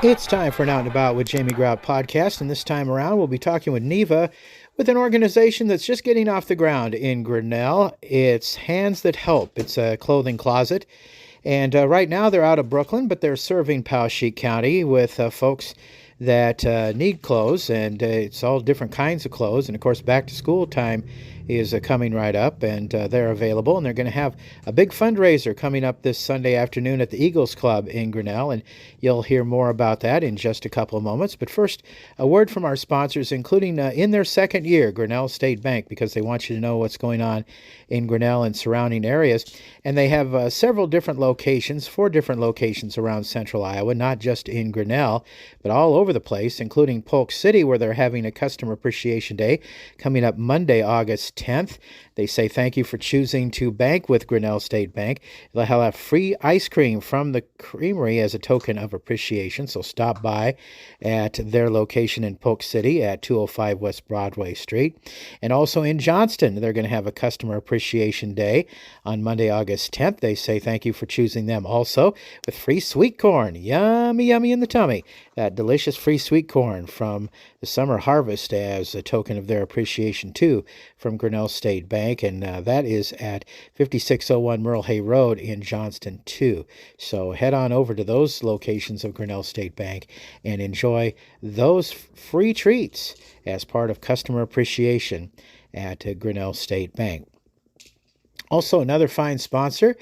It's time for an Out and About with Jamie Grout podcast, and this time around we'll be talking with Neva with an organization that's just getting off the ground in Grinnell. It's Hands That Help. It's a clothing closet, and right now they're out of Brooklyn, but they're serving Poweshiek County with folks that need clothes, and it's all different kinds of clothes. And of course, back to school time is coming right up, and they're available, and they're going to have a big fundraiser coming up this Sunday afternoon at the Eagles Club in Grinnell, and you'll hear more about that in just a couple of moments. But first, a word from our sponsors, including in their second year, Grinnell State Bank, because they want you to know what's going on in Grinnell and surrounding areas. And they have several different locations, 4 different locations around central Iowa, not just in Grinnell, but all over the place, including Polk City, where they're having a Customer Appreciation Day coming up Monday, August 10th. They say thank you for choosing to bank with Grinnell State Bank. They'll have free ice cream from the creamery as a token of appreciation, so stop by at their location in Polk City at 205 West Broadway Street. And also in Johnston, they're going to have a Customer Appreciation Day on Monday, August 10th. They say thank you for choosing them also with free sweet corn. Yummy, yummy in the tummy. That delicious free sweet corn from the summer harvest as a token of their appreciation, too, from Grinnell State Bank. And that is at 5601 Merle Hay Road in Johnston, too. So head on over to those locations of Grinnell State Bank and enjoy those free treats as part of customer appreciation at Grinnell State Bank. Also, another fine sponsor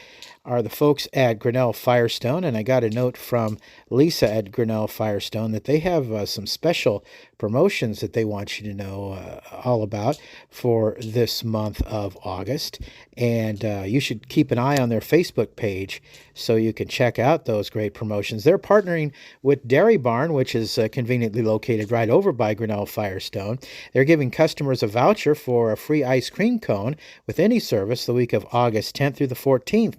are the folks at Grinnell Firestone, and I got a note from Lisa at Grinnell Firestone that they have some special promotions that they want you to know all about for this month of August, and you should keep an eye on their Facebook page so you can check out those great promotions. They're partnering with Dairy Barn, which is conveniently located right over by Grinnell Firestone. They're giving customers a voucher for a free ice cream cone with any service the week of August 10th through the 14th.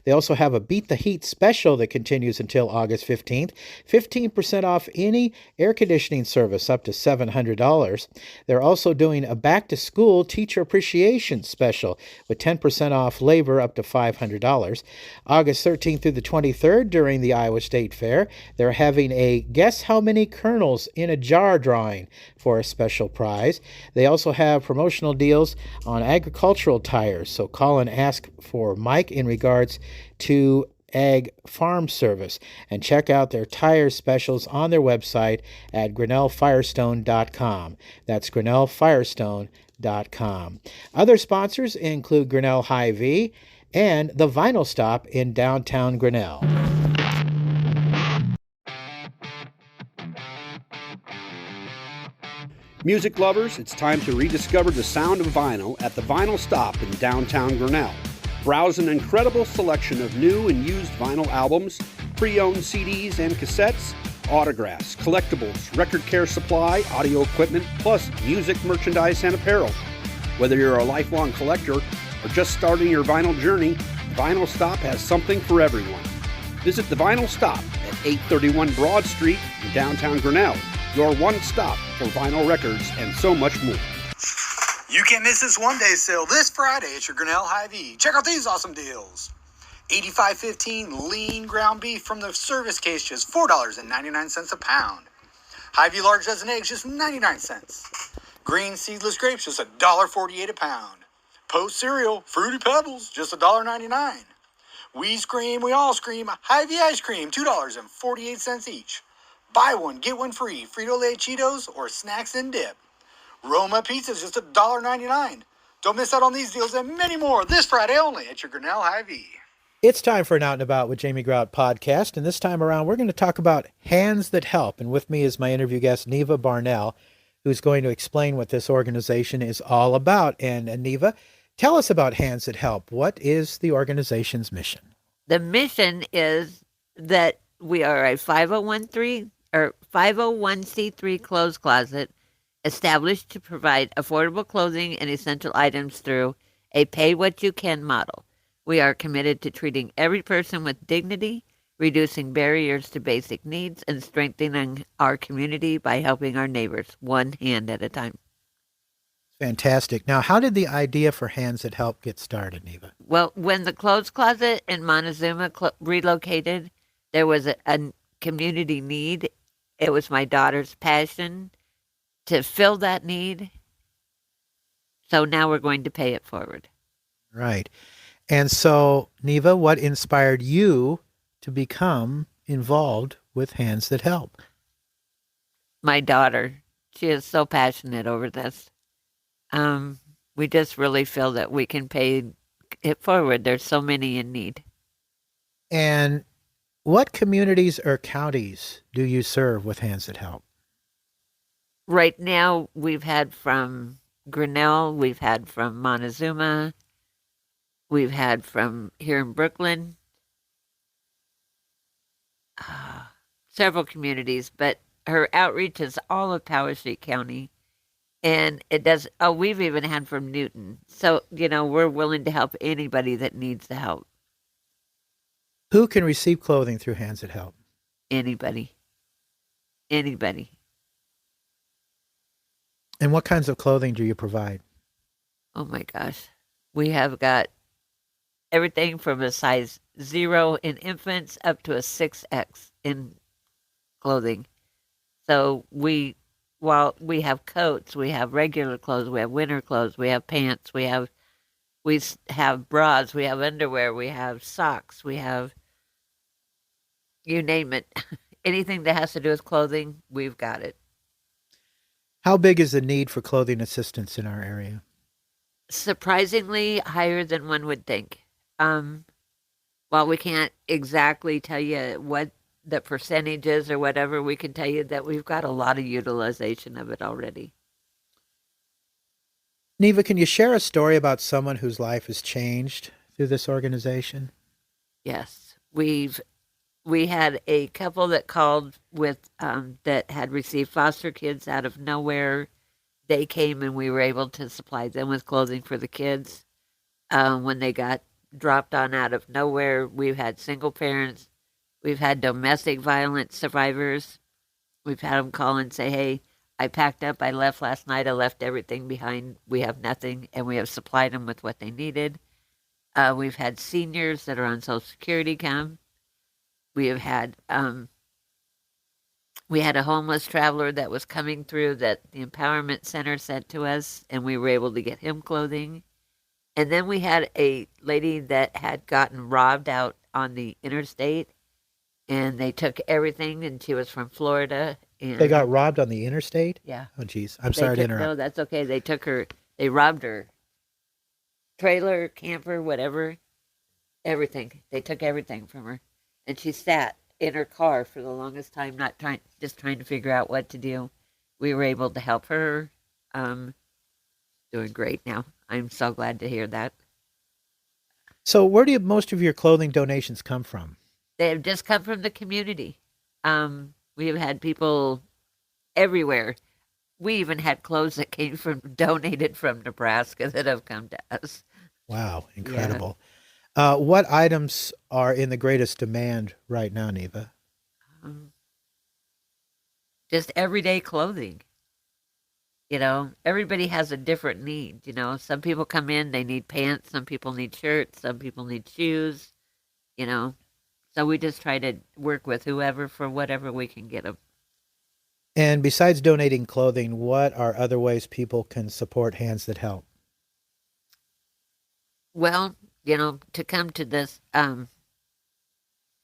They also have a Beat the Heat special that continues until August 15th. 15% off any air conditioning service up to $700. They're also doing a back-to-school teacher appreciation special with 10% off labor up to $500. August 13th through the 23rd during the Iowa State Fair, they're having a Guess How Many Kernels in a Jar drawing for a special prize. They also have promotional deals on agricultural tires, so call and ask for Mike in regards to Ag Farm Service, and check out their tire specials on their website at grinnellfirestone.com. That's grinnellfirestone.com. Other sponsors include Grinnell Hy-Vee and the Vinyl Stop in downtown Grinnell. Music lovers, it's time to rediscover the sound of vinyl at the Vinyl Stop in downtown Grinnell. Browse an incredible selection of new and used vinyl albums, pre-owned CDs and cassettes, autographs, collectibles, record care supply, audio equipment, plus music merchandise and apparel. Whether you're a lifelong collector or just starting your vinyl journey, Vinyl Stop has something for everyone. Visit the Vinyl Stop at 831 Broad Street in downtown Grinnell, your one stop for vinyl records and so much more. You can't miss this one-day sale this Friday at your Grinnell Hy-Vee. Check out these awesome deals. $85.15 lean ground beef from the service case, just $4.99 a pound. Hy-Vee large dozen eggs, just 99 cents. Green seedless grapes, just $1.48 a pound. Post cereal, Fruity Pebbles, just $1.99. We scream, we all scream. Hy-Vee ice cream, $2.48 each. Buy one, get one free. Frito-Lay Cheetos or snacks and dip. Roma Pizza is just $1.99. Don't miss out on these deals and many more this Friday only at your Grinnell Hy-Vee. It's time for an Out and About with Jamie Grout podcast, and this time around we're going to talk about Hands That Help. And with me is my interview guest, Neva Barnell, who's going to explain what this organization is all about. And Neva, tell us about Hands That Help. What is the organization's mission? The mission is that we are a 501c3 clothes closet established to provide affordable clothing and essential items through a pay-what-you-can model. We are committed to treating every person with dignity, reducing barriers to basic needs, and strengthening our community by helping our neighbors one hand at a time. Fantastic. Now, how did the idea for Hands That Help get started, Neva? Well, when the clothes closet in Montezuma relocated, there was a community need It was my daughter's passion to fill that need. So now we're going to pay it forward. Right. And so, Neva, what inspired you to become involved with Hands That Help? My daughter, she is so passionate over this. Um, we just really feel that we can pay it forward. There's so many in need. And what communities or counties do you serve with Hands That Help? Right now, we've had from Grinnell, we've had from Montezuma, we've had from here in Brooklyn, several communities, but her outreach is all of Powashik County. And it does, oh, we've even had from Newton. So, we're willing to help anybody that needs the help. Who can receive clothing through Hands That Help? Anybody. Anybody. And what kinds of clothing do you provide? Oh my gosh. We have got everything from a size 0 in infants up to a 6X in clothing. So we have coats, we have regular clothes, we have winter clothes, we have pants, we have bras, we have underwear, we have socks, we have, you name it. Anything that has to do with clothing, we've got it. How big is the need for clothing assistance in our area? Surprisingly higher than one would think. While we can't exactly tell you what the percentage is or whatever, we can tell you that we've got a lot of utilization of it already. Neva, can you share a story about someone whose life has changed through this organization? Yes, we had a couple that called with that had received foster kids out of nowhere. They came and we were able to supply them with clothing for the kids. When they got dropped on out of nowhere, we've had single parents. We've had domestic violence survivors. We've had them call and say, hey, I packed up. I left last night. I left everything behind. We have nothing. And we have supplied them with what they needed. We've had seniors that are on Social Security come. We have had we had a homeless traveler that was coming through that the Empowerment Center sent to us, and we were able to get him clothing. And then we had a lady that had gotten robbed out on the interstate, and they took everything, and she was from Florida. And They got robbed on the interstate? yeah. Oh, geez. I'm sorry to interrupt. No, that's okay. They robbed her trailer, camper, whatever, everything. They took everything from her. And she sat in her car for the longest time, just trying to figure out what to do. We were able to help her. Doing great now. I'm so glad to hear that. So where do most of your clothing donations come from? They have just come from the community. We have had people everywhere. We even had clothes that came from donated from Nebraska that have come to us. Wow, incredible. Yeah. What items are in the greatest demand right now, Neva? Just everyday clothing. Everybody has a different need. Some people come in, they need pants. Some people need shirts. Some people need shoes. So we just try to work with whoever for whatever we can get them. And besides donating clothing, what are other ways people can support Hands That Help? Well, to come to this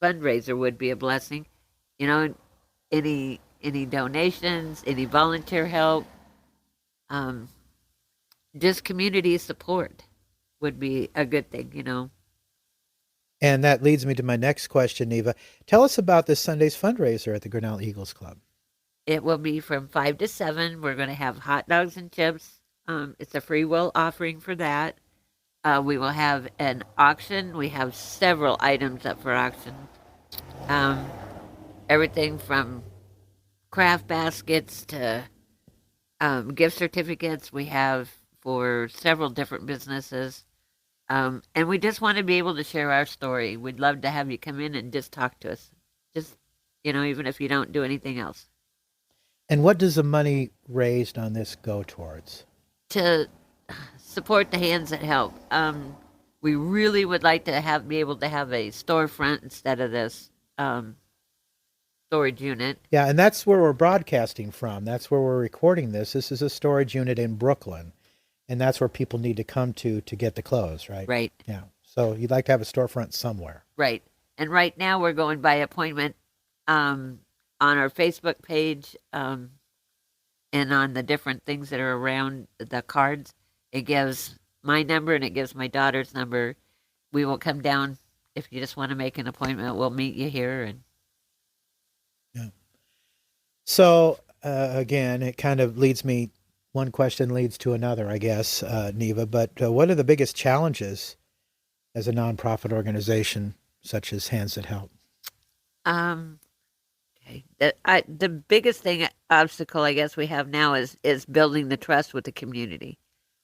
fundraiser would be a blessing. Any donations, any volunteer help, just community support would be a good thing. And that leads me to my next question, Neva. Tell us about this Sunday's fundraiser at the Grinnell Eagles Club. It will be from 5 to 7. We're going to have hot dogs and chips. It's a free will offering for that. We will have an auction. We have several items up for auction. Everything from craft baskets to gift certificates we have for several different businesses. And we just want to be able to share our story. We'd love to have you come in and just talk to us. Just, even if you don't do anything else. And what does the money raised on this go towards? To support the Hands That Help. We really would like to be able to have a storefront instead of this storage unit. Yeah, and that's where we're broadcasting from. That's where we're recording this. This is a storage unit in Brooklyn, and that's where people need to come to get the clothes, right? Right. Yeah. So you'd like to have a storefront somewhere. Right. And right now we're going by appointment on our Facebook page and on the different things that are around the cards. It gives my number and it gives my daughter's number. We will come down if you just want to make an appointment. We'll meet you here. And Yeah. So again, it kind of leads me. One question leads to another, I guess, Neva. But what are the biggest challenges as a nonprofit organization such as Hands That Help? Okay. The biggest obstacle I guess we have now is building the trust with the community.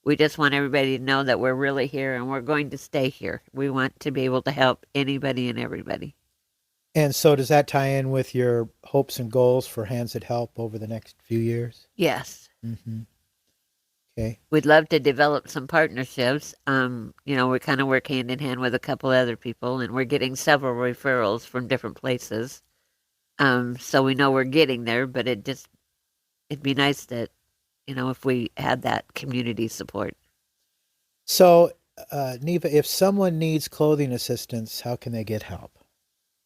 We just want everybody to know that we're really here and we're going to stay here. We want to be able to help anybody and everybody. And so does that tie in with your hopes and goals for Hands That Help over the next few years? Yes. Mm-hmm. Okay. We'd love to develop some partnerships. We kind of work hand in hand with a couple other people, and we're getting several referrals from different places. So we know we're getting there, but it'd be nice that, if we had that community support. So, Neva, if someone needs clothing assistance, how can they get help?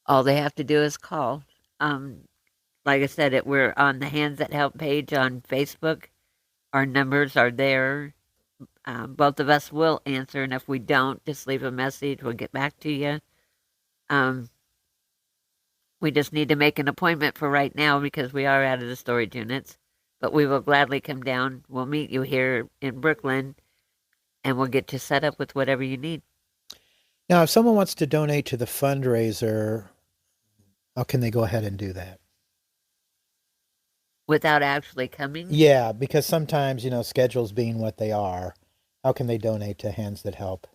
All they have to do is call. Like I said, we're on the Hands That Help page on Facebook. Our numbers are there. Both of us will answer, and if we don't, just leave a message. We'll get back to you. We just need to make an appointment for right now because we are out of the storage units. But we will gladly come down. We'll meet you here in Brooklyn, and we'll get you set up with whatever you need. Now, if someone wants to donate to the fundraiser, how can they go ahead and do that? Without actually coming? Yeah, because sometimes, schedules being what they are, how can they donate to Hands That Help?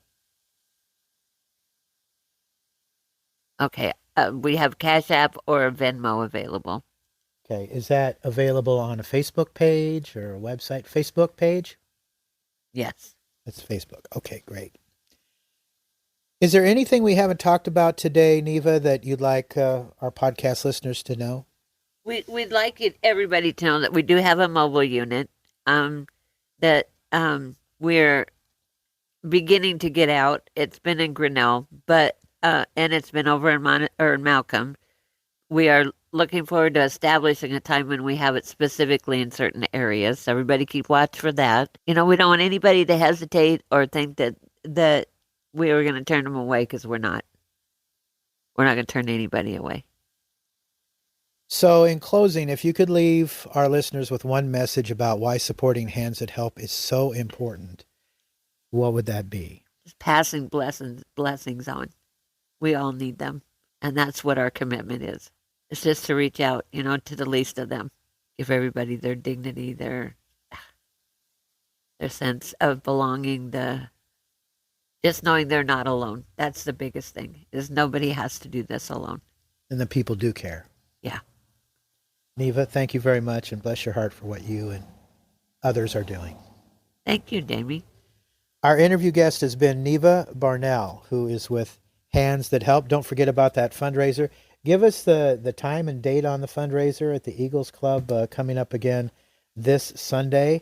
Okay. We have Cash App or a Venmo available. Okay. Is that available on a Facebook page or a website? Facebook page? Yes. It's Facebook. Okay, great. Is there anything we haven't talked about today, Neva, that you'd like our podcast listeners to know? We'd like everybody to know that we do have a mobile unit, that we're beginning to get out. It's been in Grinnell, but and it's been over in Malcolm. We are looking forward to establishing a time when we have it specifically in certain areas. So everybody keep watch for that. We don't want anybody to hesitate or think that we were going to turn them away, because we're not. We're not going to turn anybody away. So in closing, if you could leave our listeners with one message about why supporting Hands That Help is so important, what would that be? Just passing blessings on. We all need them. And that's what our commitment is. It's just to reach out, to the least of them. Give everybody their dignity, their sense of belonging, just knowing they're not alone. That's the biggest thing, is nobody has to do this alone. And the people do care. Yeah. Neva, thank you very much, and bless your heart for what you and others are doing. Thank you, Jamie. Our interview guest has been Neva Barnell, who is with Hands That Help. Don't forget about that fundraiser. Give us the time and date on the fundraiser at the Eagles Club coming up again this Sunday.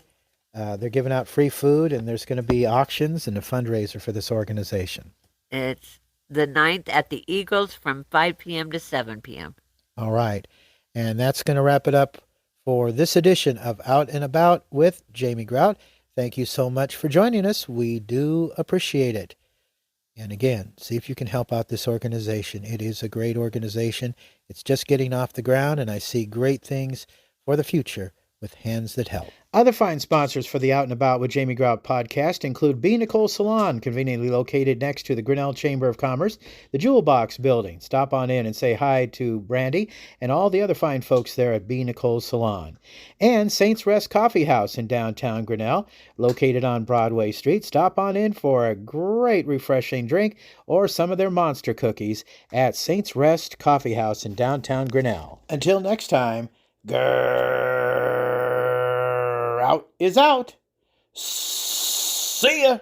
They're giving out free food, and there's going to be auctions and a fundraiser for this organization. It's the 9th at the Eagles from 5 p.m. to 7 p.m. All right. And that's going to wrap it up for this edition of Out and About with Jamie Grout. Thank you so much for joining us. We do appreciate it. And again, see if you can help out this organization. It is a great organization. It's just getting off the ground, and I see great things for the future with Hands That Help. Other fine sponsors for the Out and About with Jamie Grout podcast include B. Nicole Salon, conveniently located next to the Grinnell Chamber of Commerce, the Jewel Box building. Stop on in and say hi to Brandy and all the other fine folks there at B. Nicole Salon. And Saints Rest Coffee House in downtown Grinnell, located on Broadway Street. Stop on in for a great refreshing drink or some of their monster cookies at Saints Rest Coffee House in downtown Grinnell. Until next time, out is out. See ya.